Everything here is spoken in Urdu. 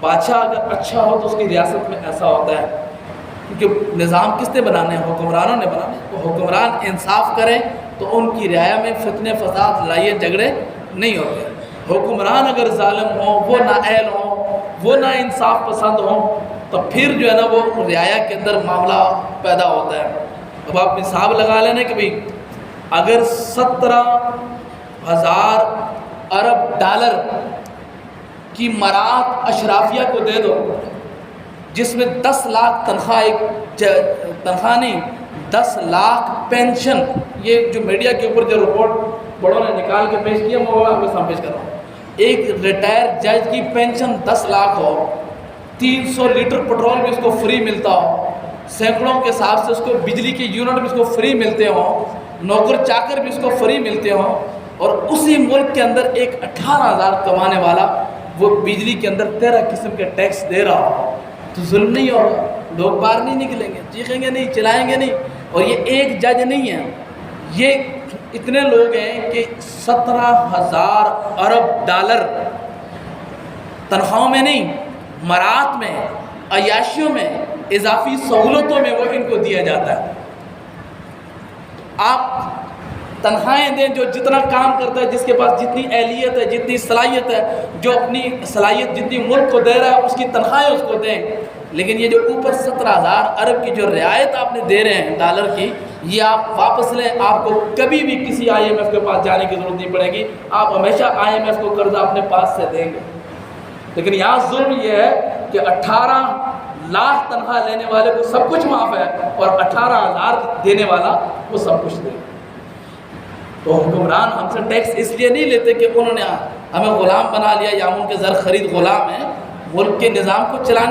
بادشاہ اگر اچھا ہو تو اس کی ریاست میں ایسا ہوتا ہے، کیونکہ نظام کس نے بنانے ہیں؟ حکمرانوں نے بنانے ہیں۔ تو حکمران انصاف کریں تو ان کی رعایا میں فتنے فساد لڑائیاں جھگڑے نہیں ہوتے۔ حکمران اگر ظالم ہوں، وہ نااہل ہوں، وہ نا انصاف پسند ہوں، تو پھر جو ہے نا وہ رعایا کے اندر معاملہ پیدا ہوتا ہے۔ اب آپ حساب لگا لینا کہ بھئی اگر 17,000 ارب ڈالر کی مراعات اشرافیہ کو دے دو، جس میں 10 لاکھ تنخواہ، تنخواہ نہیں 10 لاکھ پینشن، یہ جو میڈیا کے اوپر جو رپورٹ بڑوں نے نکال کے پیش کیا وہ آپ کے سامنے پیش کر رہا ہوں۔ ایک ریٹائر جج کی پینشن 10 لاکھ ہو، 300 لیٹر پٹرول بھی اس کو فری ملتا ہو، سینکڑوں کے حساب سے اس کو بجلی کے یونٹ بھی اس کو فری ملتے ہوں، نوکر چاکر بھی اس کو فری ملتے ہوں، اور اسی ملک کے اندر ایک 18,000 کمانے والا وہ بجلی کے اندر 13 قسم کے ٹیکس دے رہا ہو، تو ظلم نہیں ہوگا؟ لوگ باہر نہیں نکلیں گے، چیخیں گے نہیں، چلائیں گے نہیں؟ اور یہ ایک جج نہیں ہے، یہ اتنے لوگ ہیں کہ 17,000 ارب ڈالر تنخواہوں میں نہیں، مراعات میں، عیاشیوں میں، اضافی سہولتوں میں وہ ان کو دیا جاتا ہے۔ آپ تنخواہیں دیں جو جتنا کام کرتا ہے، جس کے پاس جتنی اہلیت ہے، جتنی صلاحیت ہے، جو اپنی صلاحیت جتنی ملک کو دے رہا ہے اس کی تنخواہیں اس کو دیں، لیکن یہ جو اوپر 17,000 ارب کی جو رعایت آپ نے دے رہے ہیں ڈالر کی، یہ آپ واپس لیں، آپ کو کبھی بھی کسی IMF کے پاس جانے کی ضرورت نہیں پڑے گی، آپ ہمیشہ IMF کو قرضہ اپنے پاس سے دیں گے۔ لیکن یہاں ظلم یہ ہے کہ 18 لاکھ تنخواہ لینے والے کو سب کچھ معاف ہے، اور 18,000 دینے والا وہ سب کچھ دے۔ تو حکمران ہم سے ٹیکس اس لیے نہیں لیتے کہ انہوں نے ہمیں غلام بنا لیا یا ہم ان کے زر خرید غلام ہیں، ملک کے نظام کو چلانے